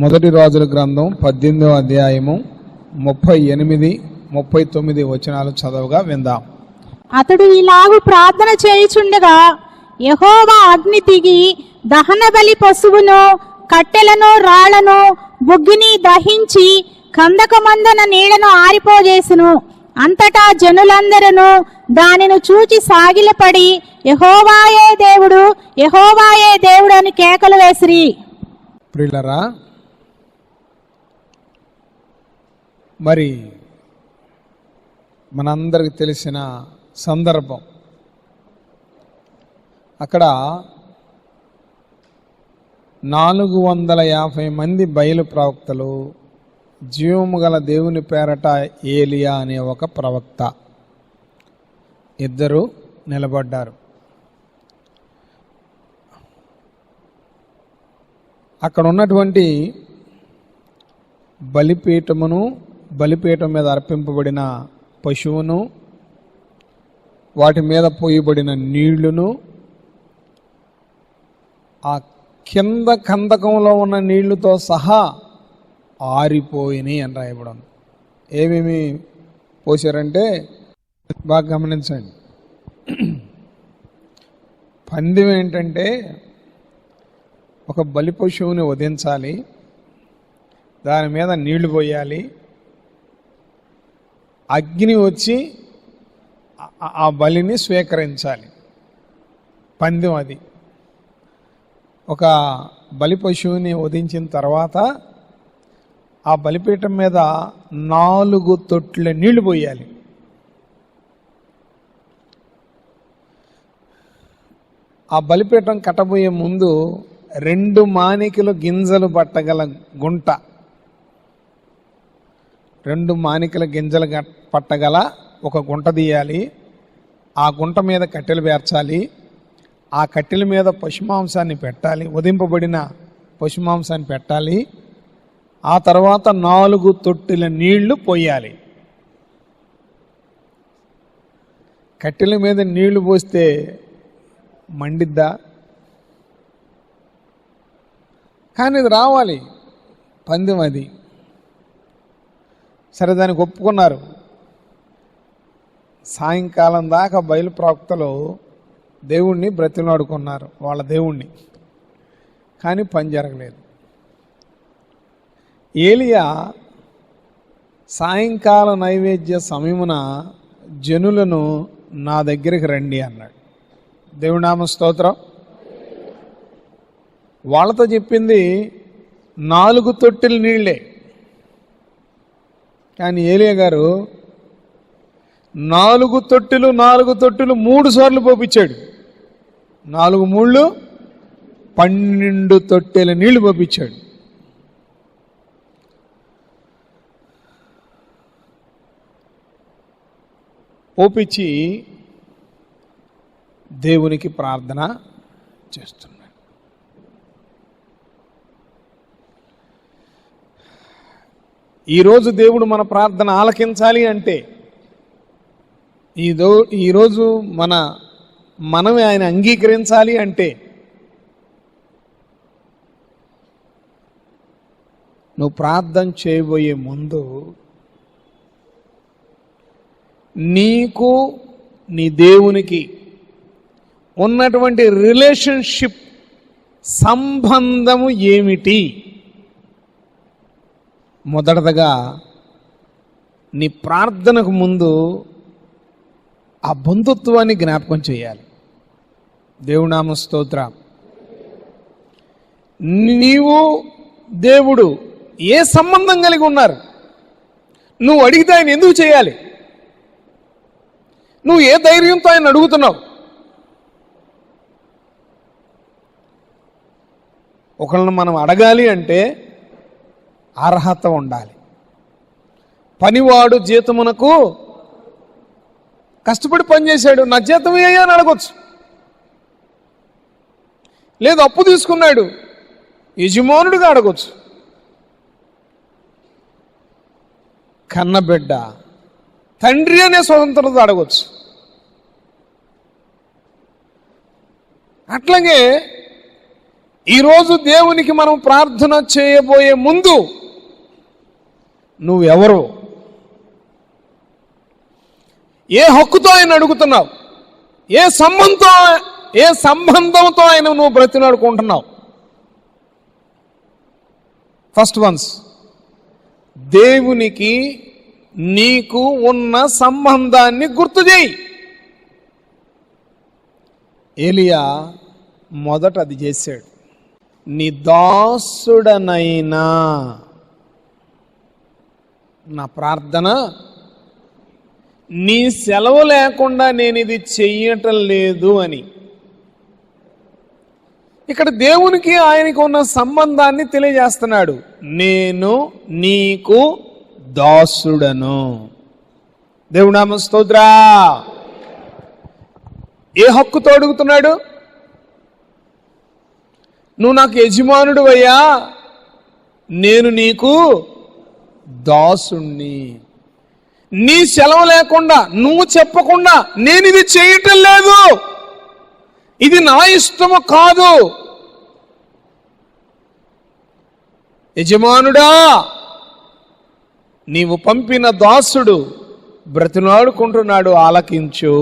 మొదటి రాజుల గ్రంథం 18వ అధ్యాయము 38, 39 వచనాలు చదవగా విందాం. అతడు ఇలాగు ప్రార్థన చేయుచుండగా యెహోవా అగ్ని దిగి దహన బలి పశువును, కట్టెలను, రాళ్లను, బుగ్గిని దహించి కందకమందున నీళ్లను ఆరిపోజేసెను. అంతటా జనులందరూ దానిని చూచి సాగిలపడి యెహోవాయే దేవుడు, యెహోవాయే దేవుడు అని కేకలు వేసిరి. ప్రియులరా, మరి మనందరికి తెలిసిన సందర్భం. అక్కడ 450 మంది బయలు ప్రవక్తలు, జీవము గల దేవుని పేరట ఏలియా అనే ఒక ప్రవక్త ఇద్దరు నిలబడ్డారు. అక్కడ ఉన్నటువంటి బలిపీఠమును, బలిపీఠం మీద అర్పింపబడిన పశువును, వాటి మీద పోయబడిన నీళ్లును, ఆ కింద కందకంలో ఉన్న నీళ్లతో సహా ఆరిపోయినాయి అని రాయబడింది. ఏమేమి పోసారంటే బాగా గమనించండి. పందెం ఏంటంటే, ఒక బలి పశువుని వధించాలి, దాని మీద నీళ్లు పోయాలి, అగ్ని వచ్చి ఆ బలిని స్వీకరించాలి. పందెం అది. ఒక బలి పశువుని వధించిన తర్వాత ఆ బలిపీఠం మీద 4 తొట్ల నీళ్లు పోయాలి. ఆ బలిపీఠం కట్టబోయే ముందు 2 మానికలు గింజలు పట్టగల గుంట, 2 మానికల గింజలు పట్టగల ఒక గుంట తీయాలి. ఆ గుంట మీద కట్టెలు పేర్చాలి. ఆ కట్టెల మీద పశుమాంసాన్ని పెట్టాలి, వధింపబడిన పశుమాంసాన్ని పెట్టాలి. ఆ తర్వాత 4 తొట్టెల నీళ్లు పోయాలి. కట్టెల మీద నీళ్లు పోస్తే మండిద్దా? కానీ ఇది రావాలి, పందెం అది. సరే, దానికి ఒప్పుకున్నారు. సాయంకాలం దాకా బయలు ప్రవక్తలు దేవుణ్ణి బ్రతిమలాడుకున్నారు, వాళ్ళ దేవుణ్ణి. కానీ పని జరగలేదు. ఏలియా సాయంకాల నైవేద్య సమయమున జనులను నా దగ్గరికి రండి అన్నాడు. దేవుడి నామ స్తోత్రం. వాళ్ళతో చెప్పింది 4 తొట్టెల నీళ్లే. కానీ ఏలియా గారు 4 తొట్టెలు 3 సార్లు పోపించాడు. 4 మూళ్ళు 12 తొట్టెల నీళ్లు పోపించాడు. పోపించి దేవునికి ప్రార్థన చేస్తున్నాడు. ఈరోజు దేవుడు మన ప్రార్థన ఆలకించాలి అంటే, ఈరోజు మనమే ఆయన అంగీకరించాలి అంటే, నువ్వు ప్రార్థన చేయబోయే ముందు నీకు నీ దేవునికి ఉన్నటువంటి రిలేషన్షిప్, సంబంధము ఏమిటి? మొదటగా నీ ప్రార్థనకు ముందు ఆ బంధుత్వాన్ని జ్ఞాపకం చేయాలి. దేవుడి నామ స్తోత్రం. నీవు దేవుడు ఏ సంబంధం కలిగి ఉన్నారు? నువ్వు అడిగితే ఆయన ఎందుకు చేయాలి? నువ్వు ఏ ధైర్యంతో ఆయన అడుగుతున్నావు? ఒకళ్ళని మనం అడగాలి అంటే అర్హత ఉండాలి. పనివాడు జీతమునకు కష్టపడి పనిచేశాడు, నా జీతం అయ్యా అని అడగొచ్చు. లేదు, అప్పు తీసుకున్నాడు, యజమానుడిగా అడగొచ్చు. కన్నబిడ్డ, తండ్రి అనే స్వతంత్రత అడగొచ్చు. అట్లాగే ఈరోజు దేవునికి మనం ప్రార్థన చేయబోయే ముందు నువ్వెవరు, ఏ హక్కుతో ఆయన అడుగుతున్నావు, ఏ సంబంధంతో ఆయన నువ్వు బ్రతిలాడుకుంటున్నావు? ఫస్ట్ వన్స్ దేవునికి నీకు ఉన్న సంబంధాన్ని గుర్తు చేయి. ఏలియా మొదట అది చేశాడు. నీ దాసుడనైనా నా ప్రార్థన నీ సెలవు లేకుండా నేను ఇది చెయ్యటం లేదు అని. ఇక్కడ దేవునికి ఆయనకు ఉన్న సంబంధాన్ని తెలియజేస్తున్నాడు. నేను నీకు దాసుడను. దేవుని నామ స్తోత్రా. ఏ హక్కుతో అడుగుతున్నాడు? నువ్వు నాకు యజమానుడు అయ్యా, నేను నీకు దాసుణ్ణి. నీ సెలవు లేకుండా, నువ్వు చెప్పకుండా నేను ఇది చేయటం లేదు, ఇది నా ఇష్టము కాదు. యజమానుడా, నీవు పంపిన దాసుడు బ్రతిలాడుకుంటున్నాడు, ఆలకించు.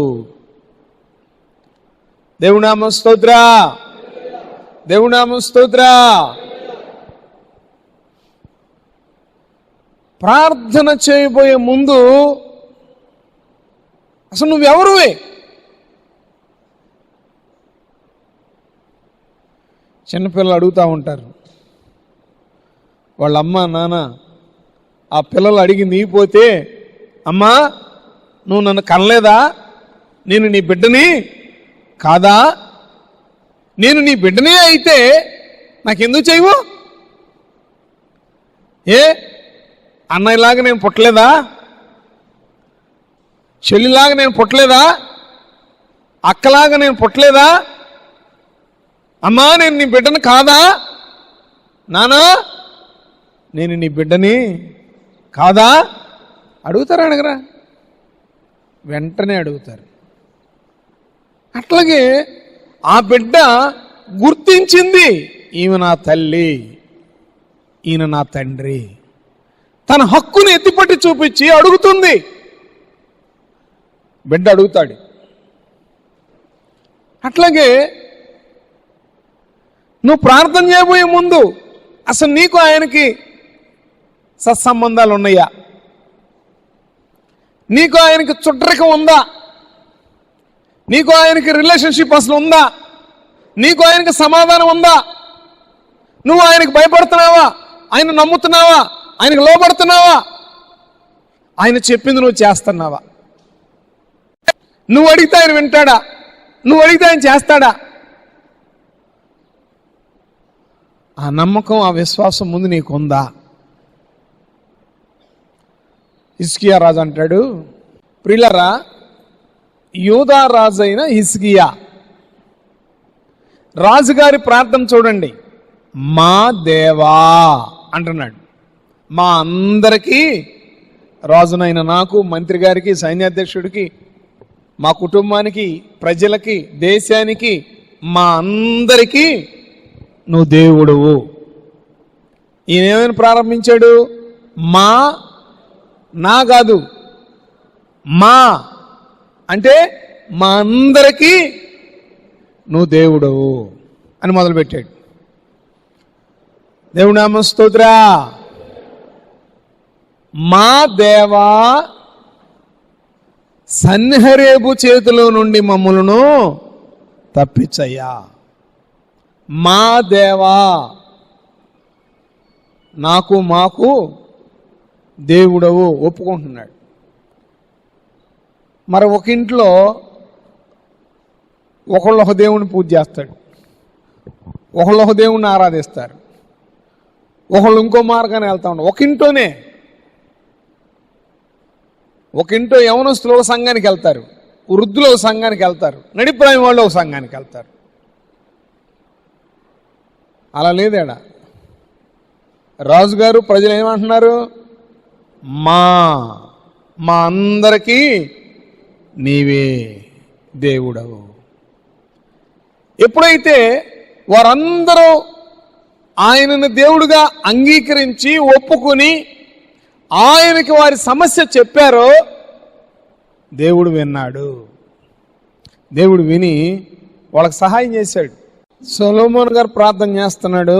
దేవునామ స్తోత్రా, దేవునామ స్తోత్రా. ప్రార్థన చేయబోయే ముందు అసలు నువ్వెవరువే? చిన్నపిల్లలు అడుగుతూ ఉంటారు, వాళ్ళ అమ్మ నాన్న ఆ పిల్లలు అడిగి నీపోతే, అమ్మా నువ్వు నన్ను కనలేదా, నేను నీ బిడ్డని కాదా, నేను నీ బిడ్డనే అయితే నాకెందుకు చేయవు? ఏ అన్నయ్యలాగా నేను పుట్టలేదా, చెల్లిలాగా నేను పుట్టలేదా, అక్కలాగా నేను పుట్టలేదా, అమ్మా నేను నీ బిడ్డని కాదా, నానా నేను నీ బిడ్డని కాదా? అడుగుతారా? అడగరా? వెంటనే అడుగుతారు. అట్లాగే ఆ బిడ్డ గుర్తించింది, ఈమె నా తల్లి, ఈయన నా తండ్రి. తన హక్కుని ఎత్తిపట్టి చూపించి అడుగుతుంది. బిడ్డ అడుగుతాడు. అట్లాగే నువ్వు ప్రార్థన చేయబోయే ముందు అసలు నీకు ఆయనకి సత్సంబంధాలు ఉన్నాయా? నీకు ఆయనకి చుట్టరికం ఉందా? నీకు ఆయనకి రిలేషన్షిప్ అసలు ఉందా? నీకు ఆయనకి సమాధానం ఉందా? నువ్వు ఆయనకి భయపడుతున్నావా? ఆయన నమ్ముతున్నావా? ఆయనకు లోబడుతున్నావా? ఆయన చెప్పింది నువ్వు చేస్తున్నావా? నువ్వు అడిగితే ఆయన వింటాడా? నువ్వు అడిగితే ఆయన చేస్తాడా? ఆ నమ్మకం, ఆ విశ్వాసం ముందు నీకుందా? హిజ్కియా రాజు అంటాడు, ప్రియులారా, యూదా రాజు అయిన హిజ్కియా రాజుగారి ప్రార్థన చూడండి. మా దేవా అంటున్నాడు. మా అందరికీ, రాజునైన నాకు, మంత్రి గారికి, సైన్యాధ్యక్షుడికి, మా కుటుంబానికి, ప్రజలకి, దేశానికి, మా అందరికీ నువ్వు దేవుడువు. ఈయన ఏమైనా ప్రారంభించాడు? మా, నా కాదు, మా అంటే మా అందరికీ నువ్వు దేవుడువు అని మొదలుపెట్టాడు. దేవుని నామ స్తోత్రా. మా దేవా, సన్హెరీబు చేతిలో నుండి మమ్ములను తప్పించయ్యా. మా దేవా, నాకు మాకు దేవుడవు ఒప్పుకుంటున్నాడు. మరి ఒక ఇంట్లో ఒకళ్ళు ఒక దేవుని పూజ చేస్తాడు, ఒకళ్ళు ఒక దేవుణ్ణి ఆరాధిస్తారు, ఒకళ్ళు ఇంకో మార్గాన్ని వెళ్తా ఉంటారు. ఒక ఇంట్లో యవనస్తులు ఒక సంఘానికి వెళ్తారు, వృద్ధులు ఒక సంఘానికి వెళ్తారు, నడిప్రాయం వాళ్ళు ఒక సంఘానికి వెళ్తారు. అలా లేదేడా? రాజుగారు, ప్రజలు ఏమంటున్నారు? మా అందరికీ నీవే దేవుడవు. ఎప్పుడైతే వారందరూ ఆయనను దేవుడుగా అంగీకరించి ఒప్పుకుని ఆయనకి వారి సమస్య చెప్పారో దేవుడు విన్నాడు. దేవుడు విని వాళ్ళకి సహాయం చేశాడు. సొలొమోను గారు ప్రార్థన చేస్తున్నాడు,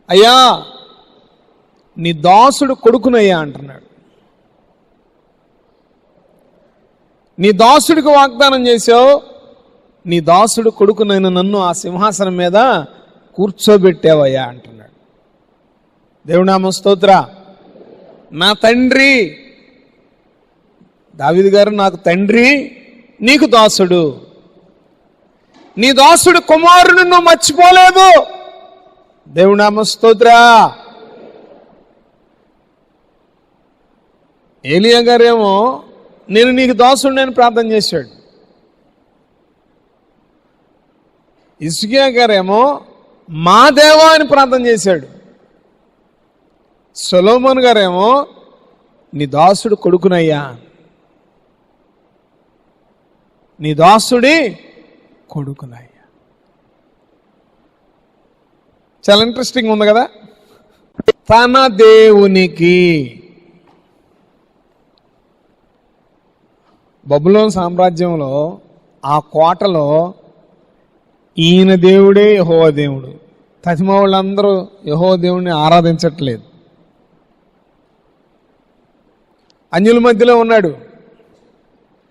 అయ్యా నీ దాసుడు కొడుకునయ్యా అంటున్నాడు. నీ దాసుడికి వాగ్దానం చేశావు, నీ దాసుడు కొడుకునైన నన్ను ఆ సింహాసనం మీద కూర్చోబెట్టావయ్యా అంటున్నాడు. దేవునామ స్తోత్ర. నా తండ్రి దావీదు గారు, నాకు తండ్రి నీకు దాసుడు, నీ దాసుడు కుమారుడు నువ్వు మర్చిపోలేదు. దేవునామ స్తోత్ర. ఏలియా గారేమో నేను నీకు దాసుడిని అని ప్రార్థన చేశాడు. హిజ్కియా గారేమో మా దేవా అని ప్రార్థన చేశాడు. సొలొమోను గారేమో నీ దాసుడు కొడుకునయ్యా, నీ దాసుడి కొడుకునయ్యా. చాలా ఇంట్రెస్టింగ్ ఉంది కదా. తన దేవునికి, బబులోను సామ్రాజ్యంలో ఆ కోటలో ఈయన దేవుడే యెహోవా దేవుడు. తతిమ వాళ్ళందరూ యెహోవా దేవుడిని ఆరాధించట్లేదు. అన్యుల మధ్యలో ఉన్నాడు,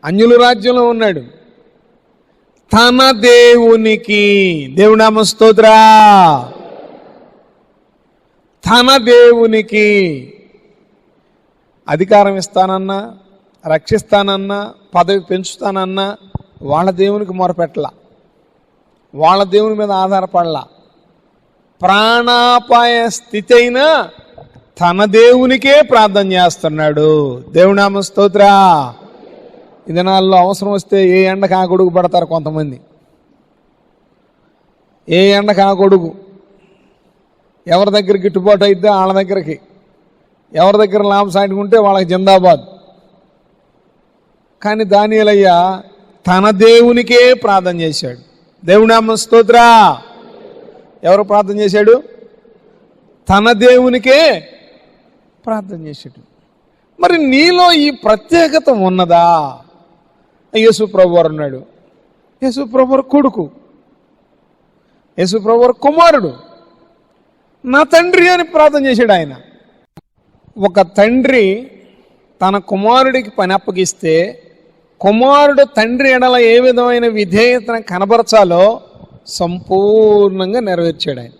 అన్యుల రాజ్యంలో ఉన్నాడు. తన దేవునికి, దేవునామ స్తోత్ర, తన దేవునికి అధికారం ఇస్తానన్నా, రక్షిస్తానన్నా, పదవి పెంచుతానన్నా వాళ్ళ దేవునికి మొరపెట్టలా, వాళ్ళ దేవుని మీద ఆధారపడలా. ప్రాణాపాయ స్థితి అయినా తన దేవునికే ప్రార్థన చేస్తున్నాడు. దేవునామ స్తోత్ర. ఈ దినాల్లో అవసరం వస్తే ఏ ఎండకు ఆ గొడుగు పడతారు కొంతమంది. ఏ ఎండకు ఆ గొడుగు, ఎవరి దగ్గర గిట్టుబాటు అయితే వాళ్ళ దగ్గరికి, ఎవరి దగ్గర లాభం సాటుకుంటే వాళ్ళకి జిందాబాద్. కానీ దానియేలయ్య తన దేవునికే ప్రార్థన చేశాడు. దేవునామ స్తోత్ర. ఎవరు ప్రార్థన చేశాడు? తన దేవునికే ప్రార్థన చేశాడు. మరి నీలో ఈ ప్రత్యేకత ఉన్నదా? యేసు ప్రభు వారు ఉన్నాడు, యేసు ప్రభు వారు కొడుకు, యేసు ప్రభు వారు కుమారుడు, నా తండ్రి అని ప్రార్థన చేశాడు ఆయన. ఒక తండ్రి తన కుమారుడికి పని అప్పగిస్తే కుమారుడు తండ్రి ఎడల ఏ విధమైన విధేయతను కనబరచాలో సంపూర్ణంగా నెరవేర్చాడు ఆయన.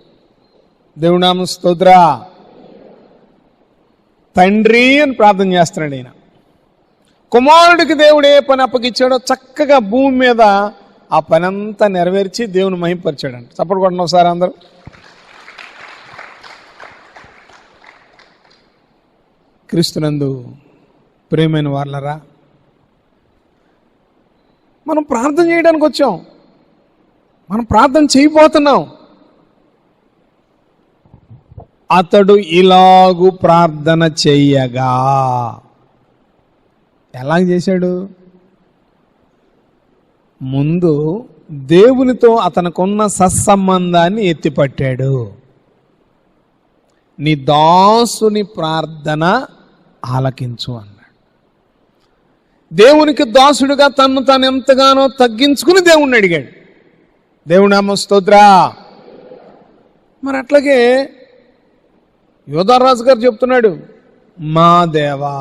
దేవునామ స్తోత్ర. తండ్రి అని ప్రార్థన చేస్తున్నాడు ఆయన. కుమారుడికి దేవుడు ఏ పని అప్పగిచ్చాడో చక్కగా భూమి మీద ఆ పని అంతా నెరవేర్చి దేవుని మహింపరిచాడంట. చప్పట్లు కొట్టండి ఒకసారి అందరూ. క్రీస్తునందు ప్రియమైన వాళ్ళరా, మనం ప్రార్థన చేయడానికి వచ్చాం, మనం ప్రార్థన చేయబోతున్నాం. అతడు ఇలాగు ప్రార్థన చెయ్యగా, ఎలా చేశాడు? ముందు దేవునితో అతనుకున్న సత్సంబంధాన్ని ఎత్తిపట్టాడు. నీ దాసుని ప్రార్థన ఆలకించు అన్నాడు. దేవునికి దాసుడుగా తన్ను తాను ఎంతగానో తగ్గించుకుని దేవుణ్ణి అడిగాడు. దేవునామ స్తోత్ర. మరి అట్లాగే యోధారాజు గారు చెప్తున్నాడు మా దేవా.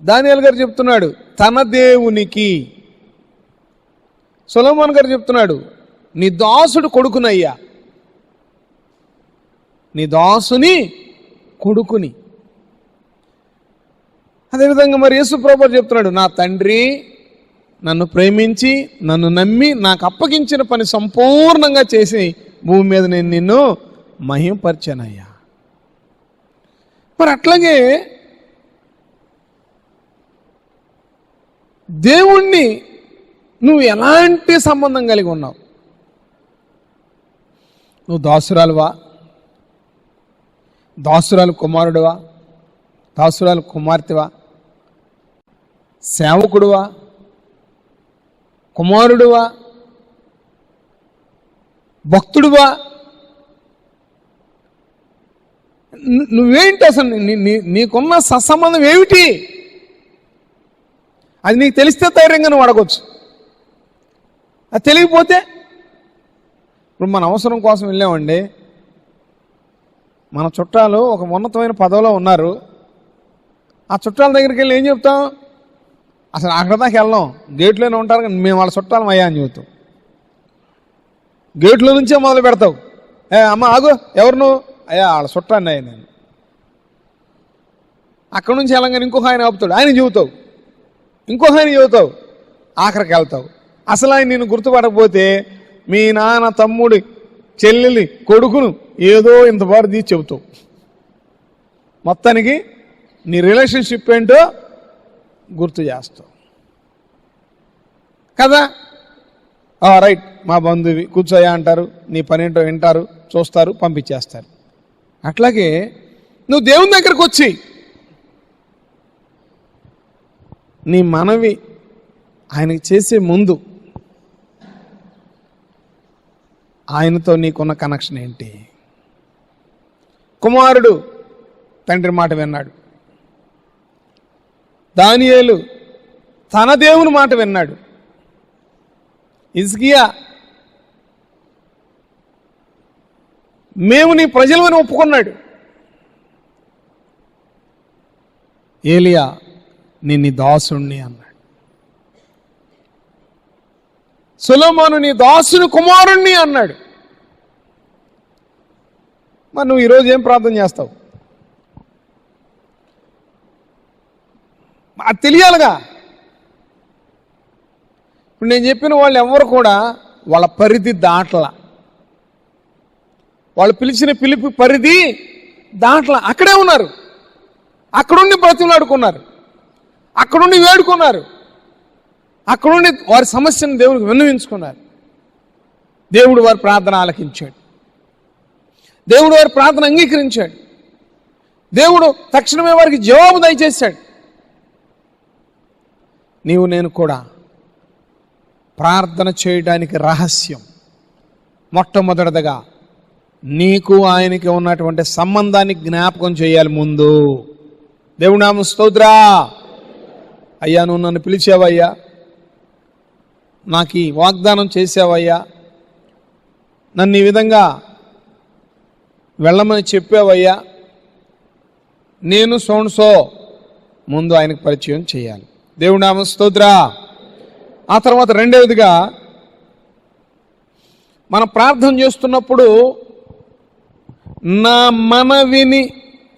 దానియేలు గారు చెప్తున్నాడు తన దేవునికి. సొలొమోను గారు చెప్తున్నాడు నీ దాసుడు కొడుకునయ్యా, నీ దాసుని కొడుకుని. అదేవిధంగా మరి యేసు ప్రభువు చెప్తున్నాడు నా తండ్రి నన్ను ప్రేమించి నన్ను నమ్మి నాకు అప్పగించిన పని సంపూర్ణంగా చేసి భూమి మీద నేను నిన్ను మహిమపరిచానయ్యా. మరి అట్లాగే దేవుణ్ణి నువ్వు ఎలాంటి సంబంధం కలిగి ఉన్నావు? నువ్వు దాసురాలువా, దాసురాలు కుమారుడువా, దాసురాలు కుమార్తెవా, సేవకుడువా, కుమారుడువా, భక్తుడువా, నువ్వేంటి అసలు? నీకున్న సత్సంబంధం ఏమిటి? అది నీకు తెలిస్తే ధైర్యంగా నువ్వు అడగొచ్చు. అది తెలియకపోతే, ఇప్పుడు మన అవసరం కోసం వెళ్ళామండి, మన చుట్టాలు ఒక ఉన్నతమైన పదవిలో ఉన్నారు, ఆ చుట్టాల దగ్గరికి వెళ్ళి ఏం చెప్తాం? అసలు అక్కడ దాకా వెళ్ళాం, గేట్లోనే ఉంటారు కానీ మేము వాళ్ళ చుట్టాలం అయ్యా అని చెబుతాం. గేట్లో నుంచే మొదలు పెడతావు. అమ్మ ఆగు, ఎవరు నువ్వు? అయ్యా వాళ్ళ చుట్టాన్ని అయ్యా నేను. అక్కడ నుంచి వెళ్ళంగానే ఇంకొక ఆయన ఆపుతాడు, ఆయన చెబుతావు, ఇంకొక ఆయన చెబుతావు, ఆఖరికి వెళ్తావు. అసలు ఆయన నేను గుర్తుపడకపోతే మీ నాన్న తమ్ముడి చెల్లెలి కొడుకును ఏదో ఇంతపాటు తీసి చెబుతావు. మొత్తానికి నీ రిలేషన్షిప్ ఏంటో గుర్తు చేస్తావు కదా. రైట్, మా బంధువి, కూర్చోయా అంటారు, నీ పనేంటో వింటారు, చూస్తారు, పంపించేస్తారు. అట్లాగే నువ్వు దేవుని దగ్గరకు వచ్చి నీ మనవి ఆయనకి చేసే ముందు ఆయనతో నీకున్న కనెక్షన్ ఏంటి? కుమారుడు తండ్రి మాట విన్నాడు, దానియేలు తన దేవుని మాట విన్నాడు, హిజ్కియా మేము నీ ప్రజలమని ఒప్పుకున్నాడు, ఏలియా నేను నీ దాసుణ్ణి అన్నాడు, సొలొమోను నీ దాసుని కుమారుణ్ణి అన్నాడు. మరి నువ్వు ఈరోజు ఏం ప్రార్థన చేస్తావు? అది తెలియాలిగా. ఇప్పుడు నేను చెప్పిన వాళ్ళు ఎవరు కూడా వాళ్ళ పరిధి దాటల, వాళ్ళు పిలిచిన పిలుపు పరిధి దాటల, అక్కడే ఉన్నారు. అక్కడుండి బ్రతిమలాడుకున్నారు, అక్కడుండి వేడుకున్నారు, అక్కడుండి వారి సమస్యను దేవుడికి విన్నవించుకున్నారు. దేవుడు వారి ప్రార్థన ఆలకించాడు, దేవుడు వారి ప్రార్థన అంగీకరించాడు, దేవుడు తక్షణమే వారికి జవాబు దయచేశాడు. నీవు నేను కూడా ప్రార్థన చేయడానికి రహస్యం మొట్టమొదటిగా నీకు ఆయనకి ఉన్నటువంటి సంబంధాన్ని జ్ఞాపకం చేయాలి. ముందు దేవుడి నామం స్తోత్రా. అయ్యా నువ్వు నన్ను పిలిచావయ్యా, నాకు ఈ వాగ్దానం చేసావయ్యా, నన్ను ఈ విధంగా వెళ్ళమని చెప్పావయ్యా, నేను సోన్సో ముందు ఆయనకు పరిచయం చేయాలి. దేవుడి నామం స్తోత్రా. ఆ తర్వాత రెండవదిగా మనం ప్రార్థన చేస్తున్నప్పుడు నా మనవిని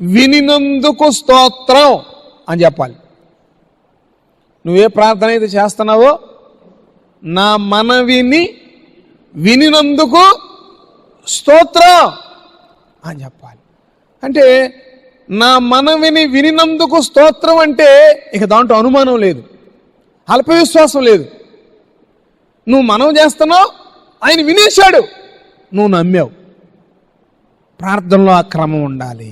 వినినందుకు స్తోత్రం అని చెప్పాలి. నువ్వే ప్రార్థన అయితే చేస్తున్నావో నా మనవిని వినినందుకు స్తోత్రం అని చెప్పాలి. అంటే నా మనవిని వినినందుకు స్తోత్రం అంటే ఇక దాంట్లో అనుమానం లేదు, అల్పవిశ్వాసం లేదు. నువ్వు మనవి చేస్తున్నావు, ఆయన వినేశాడు, నువ్వు నమ్మావు. ప్రార్థనలో ఆ క్రమం ఉండాలి.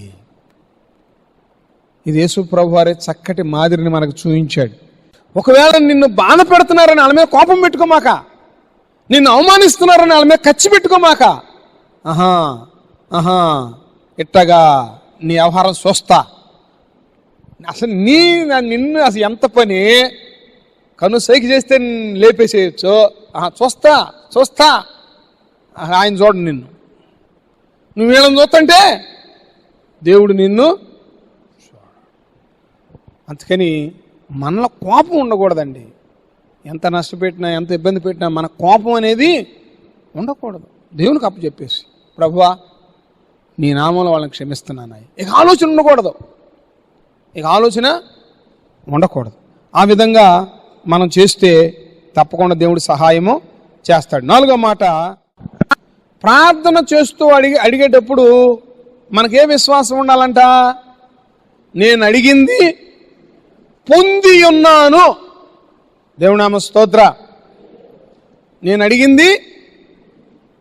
ఇది యేసు ప్రభు వారి చక్కటి మాదిరిని మనకు చూపించాడు. ఒకవేళ నిన్ను బాధ పెడుతున్నారని వాళ్ళ మీద కోపం పెట్టుకోమాక, నిన్ను అవమానిస్తున్నారని వాళ్ళ మీద ఖర్చు పెట్టుకోమాక. ఇట్టగా నీ వ్యవహారం చూస్తా. అసలు నిన్ను అసలు ఎంత పని కను సైకి చేస్తే లేపేసేయచ్చు. చూస్తా చూస్తా ఆయన చూడండి నిన్ను, నువ్వు వీళ్ళని చూస్తుంటే దేవుడు నిన్ను. అందుకని మనలో కోపం ఉండకూడదండి. ఎంత నష్టపెట్టినా ఎంత ఇబ్బంది పెట్టినా మన కోపం అనేది ఉండకూడదు. దేవునికి అప్పు చెప్పేసి ప్రభువా నీ నామంలో వాళ్ళని క్షమిస్తున్నాను. ఇక ఆలోచన ఉండకూడదు, ఇక ఆలోచన ఉండకూడదు. ఆ విధంగా మనం చేస్తే తప్పకుండా దేవుడి సహాయము చేస్తాడు. నాలుగో మాట, ప్రార్థన చేస్తూ అడిగేటప్పుడు మనకే విశ్వాసం ఉండాలంట. నేను అడిగింది పొంది ఉన్నాను. దేవుడి నామ స్తోత్ర. నేను అడిగింది,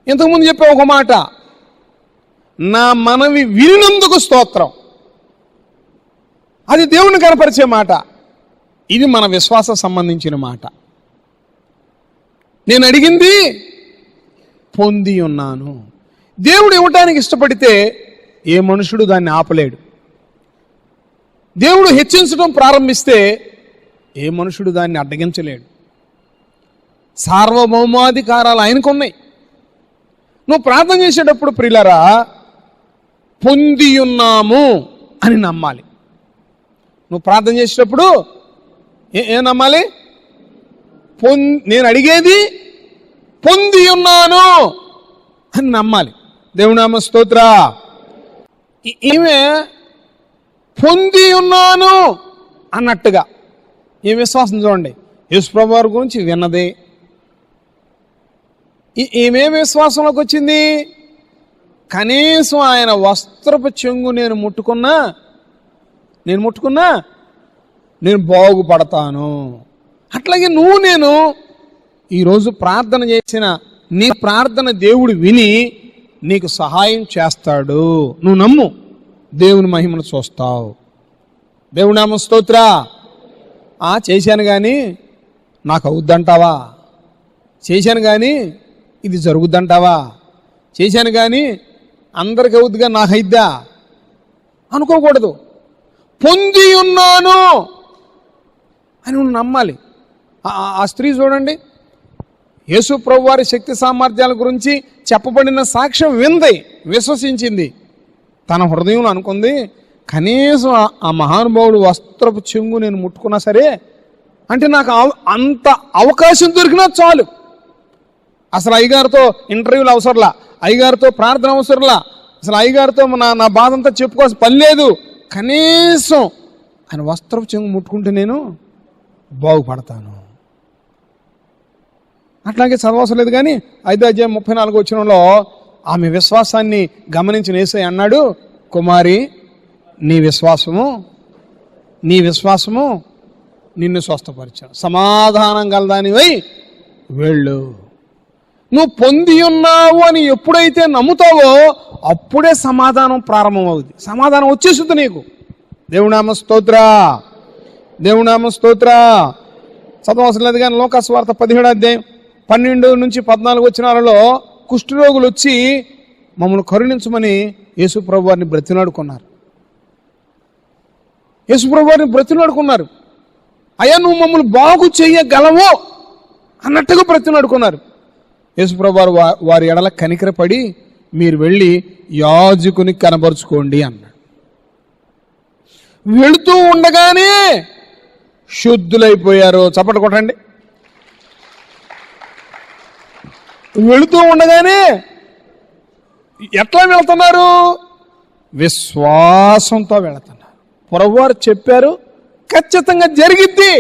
ఇంతకుముందు చెప్పే ఒక మాట, నా మనవి వినినందుకు స్తోత్రం. అది దేవుని కనపరిచే మాట. ఇది మన విశ్వాసం సంబంధించిన మాట. నేను అడిగింది పొంది ఉన్నాను. దేవుడు ఇవ్వటానికి ఇష్టపడితే ఏ మనుషుడు దాన్ని ఆపలేడు. దేవుడు హెచ్చించడం ప్రారంభిస్తే ఏ మనుషుడు దాన్ని అడ్డగించలేడు. సార్వభౌమాధికారాలు ఆయనకున్నాయి. నువ్వు ప్రార్థన చేసేటప్పుడు ప్రియులారా, పొందియున్నాము అని నమ్మాలి. నువ్వు ప్రార్థన చేసేటప్పుడు ఏం నమ్మాలి? నేను అడిగేది పొంది ఉన్నాను అని నమ్మాలి. దేవుని నామ స్తోత్ర. ఈమె పొంది ఉన్నాను అన్నట్టుగా ఈ విశ్వాసం చూడండి. యేసుప్రభువు వారి గురించి విన్నదే. ఈమె విశ్వాసంలోకి వచ్చింది. కనీసం ఆయన వస్త్రపు చెంగు నేను ముట్టుకున్నా నేను బాగుపడతాను. అట్లాగే నేను ఈరోజు ప్రార్థన చేసిన నీ ప్రార్థన దేవుడు విని నీకు సహాయం చేస్తాడు. నువ్వు నమ్ము, దేవుని మహిమను చూస్తావు. దేవుని నామ స్తోత్ర. చేశాను కానీ నాకు అవుద్దంటావా? చేశాను కానీ ఇది జరుగుద్దంటావా? చేశాను కానీ అందరికి అవుద్దిగా నాకు అయిద్దా అనుకోకూడదు. పొంది ఉన్నాను అని నువ్వు నమ్మాలి. ఆ స్త్రీ చూడండి, యేసు ప్రభు వారి శక్తి సామర్థ్యాల గురించి చెప్పబడిన సాక్ష్యం వింది, విశ్వసించింది. తన హృదయంలో అనుకుంది, కనీసం ఆ మహానుభావుడు వస్త్రపు చెంగు నేను ముట్టుకున్నా సరే, అంటే నాకు అంత అవకాశం దొరికినా చాలు. అసలు అయ్యగారితో ఇంటర్వ్యూలు అవసరంలా, అయ్యగారితో ప్రార్థన అవసరంలా, అసలు అయ్యగారితో నా బాధ అంతా చెప్పుకోవాల్సిన పని లేదు. కనీసం ఆయన వస్త్రపు చెంగు ముట్టుకుంటే నేను బాగుపడతాను. అట్లాగే చదవవసరం లేదు కానీ 5:34 ఆమె విశ్వాసాన్ని గమనించిన యేసయ్య అన్నాడు, కుమారి నీ విశ్వాసము నిన్ను స్వస్థపరిచాను, సమాధానం గలదానివై వెళ్ళు. నువ్వు పొంది ఉన్నావు అని ఎప్పుడైతే నమ్ముతావో అప్పుడే సమాధానం ప్రారంభమవుతుంది. సమాధానం వచ్చేస్తుంది నీకు. దేవునామ స్తోత్ర. చదవవసరం లేదు కానీ లోకా సువార్త 17:12-14 కుష్ఠరోగులు వచ్చి మమ్మల్ని కరుణించమని యేసుప్రభు వారిని బ్రతిలాడుకున్నారు. అయ్యా నువ్వు మమ్మల్ని బాగు చేయగలవు అన్నట్టుగా బ్రతిలాడుకున్నారు. యేసుప్రభు వారి ఎడల కనికరపడి మీరు వెళ్ళి యాజకుని కనబరుచుకోండి అన్నాడు. వెళుతూ ఉండగానే శుద్ధులైపోయారు. చప్పట్లు కొట్టండి. వెళుతూ ఉండగానే ఎట్లా వెళ్తున్నారు? విశ్వాసంతో వెళుతున్నారు. ప్రభువారు చెప్పారు, ఖచ్చితంగా జరిగిద్ది.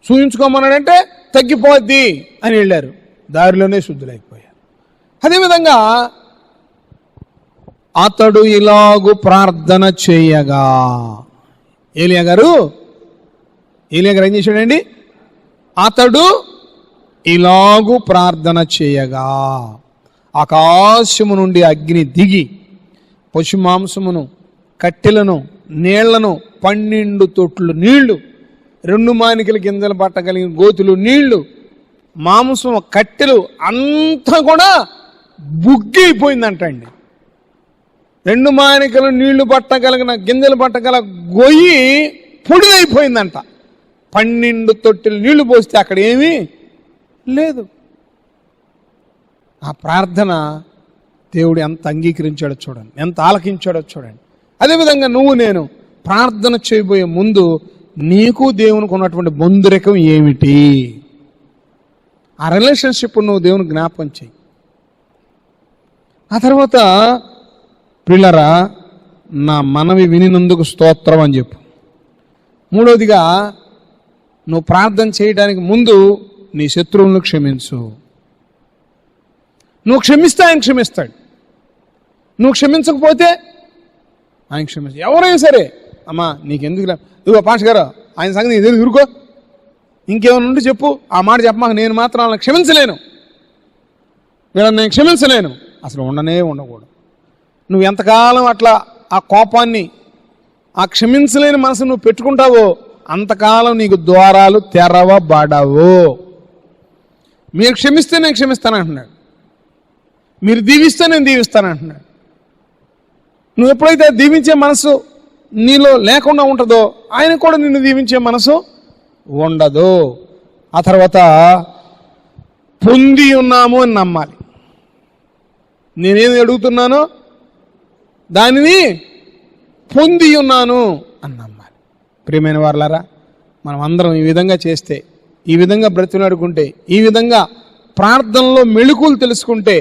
చూయించుకోమన్నాడంటే తగ్గిపోద్ది అని వెళ్ళారు. దారిలోనే శుద్ధులైపోయారు. అదేవిధంగా అతడు ఇలాగు ప్రార్థన చేయగా, ఏలియా గారు ఏం చేశాడండి? అతడు ఇలాగు ప్రార్థన చేయగా ఆకాశము నుండి అగ్ని దిగి పశుమాంసమును, కట్టెలను, నీళ్లను, 12 తొట్లు నీళ్లు, 2 మానికల గింజలు పట్టగలిగిన గోతులు నీళ్లు, మాంసం, కట్టెలు అంతా కూడా బుగ్గిపోయిందంటండి. 2 మానికలు నీళ్లు పట్టగలిగిన గింజలు పట్టగల గొయ్యి పొడిదైపోయిందంట. 12 తొట్టెలు నీళ్లు పోస్తే అక్కడ ఏమీ లేదు. ఆ ప్రార్థన దేవుడు ఎంత అంగీకరించాడో చూడండి, ఎంత ఆలకించాడో చూడండి. అదేవిధంగా నేను ప్రార్థన చేయబోయే ముందు నీకు దేవునికి ఉన్నటువంటి బంధురకం ఏమిటి? ఆ రిలేషన్షిప్ నువ్వు దేవుని జ్ఞాపకం చేయి. ఆ తర్వాత ప్రియులారా, నా మనవి వినినందుకు స్తోత్రం అని చెప్పు. మూడవదిగా, నువ్వు ప్రార్థన చేయడానికి ముందు నీ శత్రువులను క్షమించు. నువ్వు క్షమిస్తే ఆయన క్షమిస్తాడు. నువ్వు క్షమించకపోతే ఆయన క్షమిస్తాడు. ఎవరైనా సరే, అమ్మా నీకెందుకు ఇదిగో పాష గారు ఆయన సంగతి నీకు తెలియదు, ఊరుకో, ఇంకేమైనా ఉంటే చెప్పు, ఆ మాట చెప్పమాక, నేను మాత్రం వాళ్ళని క్షమించలేను, వీళ్ళని నేను క్షమించలేను. అసలు ఉండకూడదు. నువ్వు ఎంతకాలం అట్లా ఆ కోపాన్ని, ఆ క్షమించలేని మనసు నువ్వు పెట్టుకుంటావో అంతకాలం నీకు ద్వారాలు తెరవబడవు. మీరు క్షమిస్తే నేను క్షమిస్తాను అంటున్నాడు. మీరు దీవిస్తే నేను దీవిస్తాను అంటున్నాడు. నువ్వు ఎప్పుడైతే దీవించే మనసు నీలో లేకుండా ఉంటుందో ఆయన కూడా నిన్ను దీవించే మనసు ఉండదు. ఆ తర్వాత పొంది ఉన్నాము అని నమ్మాలి. నేనేది అడుగుతున్నానో దానిని పొంది ఉన్నాను అని నమ్మాలి. ప్రియమైన వారలారా, మనం అందరం ఈ విధంగా చేస్తే, ఈ విధంగా బ్రతిలాడుకుంటే, ఈ విధంగా ప్రార్థనలో మెళుకులు తెలుసుకుంటే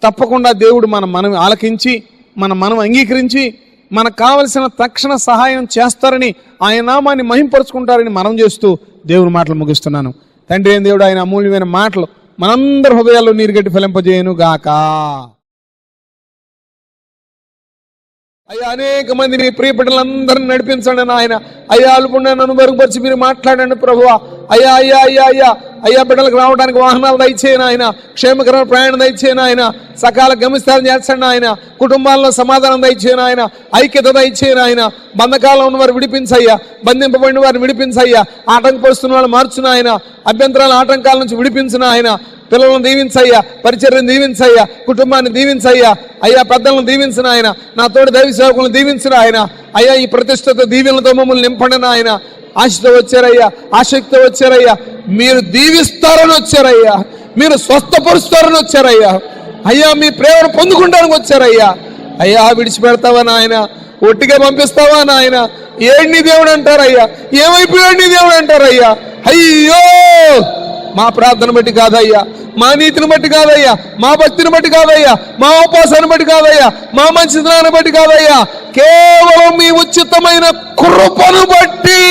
తప్పకుండా దేవుడు మనం ఆలకించి మనం అంగీకరించి మనకు కావలసిన తక్షణ సహాయం చేస్తారని, ఆయన నామాన్ని మహింపరుచుకుంటారని మనం చేస్తూ దేవుని మాటలు ముగిస్తున్నాను. తండ్రి అయిన దేవుడు ఆయన అమూల్యమైన మాటలు మనందరి హృదయాల్లో నీరుగట్టి ఫలింపజేయను గాక. అయ్యా, అనేక మంది నీ ప్రియ బిడ్డలందరినీ నడిపించండి నాయన. అయ్యా, అల్పుండా నన్ను మెరుగుపరిచి మీరు మాట్లాడండి ప్రభువా. అయ్యా అయ్యా అయ్యా అయ్యా అయ్యా బిడ్డలకు రావడానికి వాహనాలు దయచేయను ఆయన, క్షేమకరమైన ప్రయాణం దయచేయను ఆయన, సకాల గమ్యస్థానం చేర్చండి ఆయన, కుటుంబాల్లో సమాధానం దయచేయను ఆయన, ఐక్యత దయచేయను ఆయన, బంధకాల్లో ఉన్న వారు విడిపించయ్యా, బంధింపబడిన వారిని విడిపించయ్యా, ఆటంకపరుస్తున్న వాళ్ళు మార్చున ఆయన, అభ్యంతరాల ఆటంకాల నుంచి విడిపించిన ఆయన, పిల్లలను దీవించయ్యా, పరిచర్యను దీవించయ్యా, కుటుంబాన్ని దీవించయ్యా, అయ్యా పెద్దలను దీవించిన ఆయన, నా తోటి దైవ సేవకులను దీవించిన ఆయన, అయ్యా ఈ ప్రతిష్టత దీవెనలతో మమ్మల్ని నింపండి ఆయన. ఆశతో వచ్చారయ్యా, ఆసక్తితో వచ్చారయ్యా, మీరు దీవిస్తారని వచ్చారయ్యా, మీరు స్వస్థపరుస్తారని వచ్చారయ్యా, అయ్యా మీ ప్రేమను పొందుకుంటానికి వచ్చారయ్యా. అయ్యా విడిచిపెడతావా నాయన, ఒట్టిగా పంపిస్తావా నాయన, ఏడ్ని దేవుడు అంటారయ్యా, ఏమైపోయాడు నీ దేవుడు అంటారయ్యా. అయ్యో మా ప్రార్థన బట్టి కాదయ్యా, మా నీతిని బట్టి కాదయ్యా, మా భక్తిని బట్టి కాదయ్యా, మా ఉపాసాన్ని బట్టి కాదయ్యా, మా మంచితనాన్ని బట్టి కాదయ్యా, కేవలం మీ ఉచితమైన కృపను బట్టి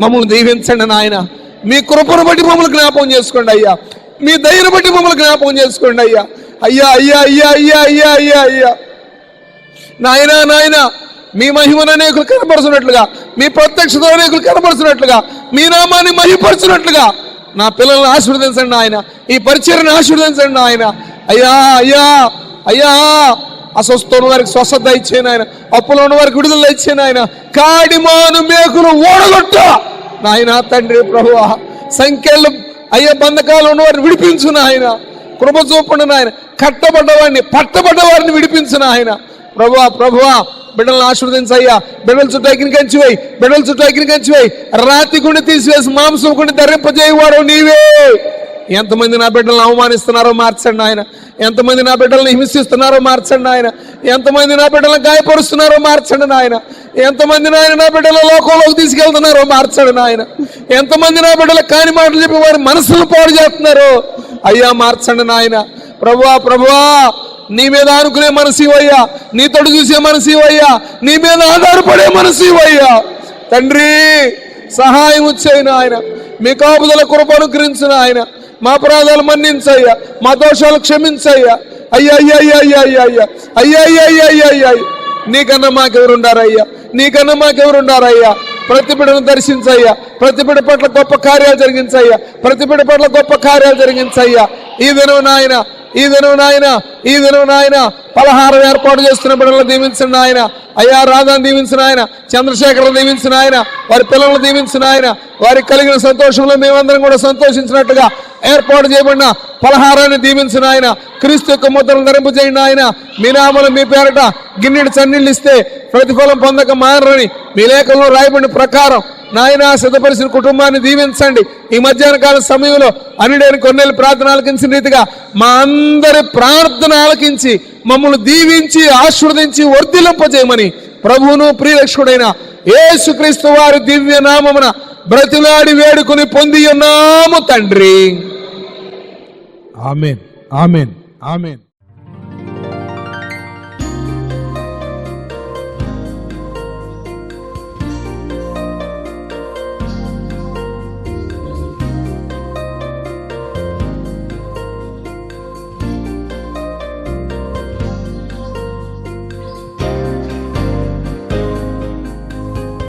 మమ్మల్ని దీవించండి నాయన. మీ కృపను బట్టి మమ్మల్ని జ్ఞాపకం చేసుకోండి అయ్యా, మీ దయను బట్టి మమ్మల్ని జ్ఞాపకం చేసుకోండి అయ్యా. అయ్యా అయ్యా అయ్యా అయ్యా అయ్యా అయ్యా అయ్యా నాయనా నాయన, మీ మహిమను అనేకులు కనపరుచున్నట్లుగా, మీ ప్రత్యక్షత అనేకులు కనపరుచున్నట్లుగా, మీ నామాన్ని మహిపరచున్నట్లుగా నా పిల్లల్ని ఆశీర్వదించండి ఆయన, ఈ పరిచర్యను ఆశీర్వదించండి ఆయన. అయ్యా అయ్యా అయ్యా అస్వస్థ ఉన్న వారికి స్వస్థత ఇచ్చేను ఆయన, అప్పులో ఉన్న వారికి విడుదల ఇచ్చేను ఆయన, కాడిమాను మేకులు ఓడగొట్ట నాయన తండ్రి ప్రభువా, సంఖ్యలు అయ్యే బంధకాలు ఉన్నవారిని విడిపించున ఆయన, కృప చూపండి నాయన, కట్టబడ్డవాడిని పట్టబడ్డవారిని విడిపించిన ఆయన. ప్రభువా ప్రభువా బిడ్డలను ఆశీర్వదించయ్యా, బిడ్డల చుట్టూ అగ్ని కంచివేయి, బిడ్డల చుట్టూ అగ్ని కంచివేయి, రాతి గుండి తీసివేసి మాంసం గుండి ధరింపజేయవాడు నీవే. ఎంతమంది నా బిడ్డలను అవమానిస్తున్నారో మార్చండి ఆయన, ఎంతమంది నా బిడ్డలను హింసిస్తున్నారో మార్చండి ఆయన, ఎంతమంది నా బిడ్డలను గాయపరుస్తున్నారో మార్చండి నాయన, ఎంతమంది నాయన నా బిడ్డల లోకంలోకి తీసుకెళ్తున్నారో మార్చండి నాయన, ఎంతమంది నా బిడ్డల కాని మాటలు చెప్పి వారి మనసును పాడు చేస్తున్నారో అయ్యా మార్చండి నాయన. ప్రభువా ప్రభువా నీ మీద ఆనుకునే మనసు ఇవయ్యా, నీ తోడు చూసే మనసు ఇవయ్యా, నీ మీద ఆధారపడే మనసు ఇవయ్యా. తండ్రి సహాయం వచ్చేయను ఆయన, మీ కాపుదల కృప అనుగ్రహించిన ఆయన, మా అపరాధాలు మన్నించయ్యా, మా దోషాలు క్షమించయ్యా. అయ్యా అయ్యా అయ్యా అయ్యా అయ్యా అయ్యా అయ్యా అయ్యా అయ్యా అయ్యా అయ్యా నీకన్నా మాకెవరుండారయ్యా, నీకన్నా మాకెవరుండారయ్యా. ప్రతి బిడ్డను దర్శించయ్యా, ప్రతి బిడ్డ పట్ల గొప్ప కార్యాలు జరిగించయ్యా, ప్రతి బిడ్డ పట్ల గొప్ప కార్యాలు జరిగించయ్యా. ఈ దినం నాయన, ఈ దినం నాయన, ఈ దినం నాయన పలహారం ఏర్పాటు చేస్తున్న బిడ్డలను దీవించిన ఆయన, అయ్యా రాధాను దీవించిన ఆయన, చంద్రశేఖర్ను దీవించిన ఆయన, వారి పిల్లలను దీవించిన ఆయన, వారికి కలిగిన సంతోషంలో మేమందరం కూడా సంతోషించినట్లుగా ఏర్పాటు చేయబడిన పలహారాన్ని దీవించిన ఆయన, క్రీస్తు యొక్క ముద్రను ధరింపజేయండి ఆయన. మీ నామలు మీ పేరట గిన్నెడు చన్నీళ్ళు ఇస్తే ప్రతిఫలం పొందక మారని మీ లేఖలో రాయబడిన ప్రకారం నాయన సిద్ధపరిచిన కుటుంబాన్ని దీవించండి. ఈ మధ్యాహ్న కాల సమయంలో అన్నిడైన కొన్నేళ్ళు ప్రార్థన ఆలకించిన రీతిగా మా అందరి ప్రార్థన ఆలకించి మమ్మల్ని దీవించి ఆశీర్వదించి వర్ధిల్లింపజేయమని ప్రభువును ప్రియరక్షకుడైన యేసుక్రీస్తు వారి దివ్య నామమున బ్రతిలాడి వేడుకొని పొంది ఉన్నాము తండ్రి. ఆమేన్ ఆమేన్ ఆమేన్.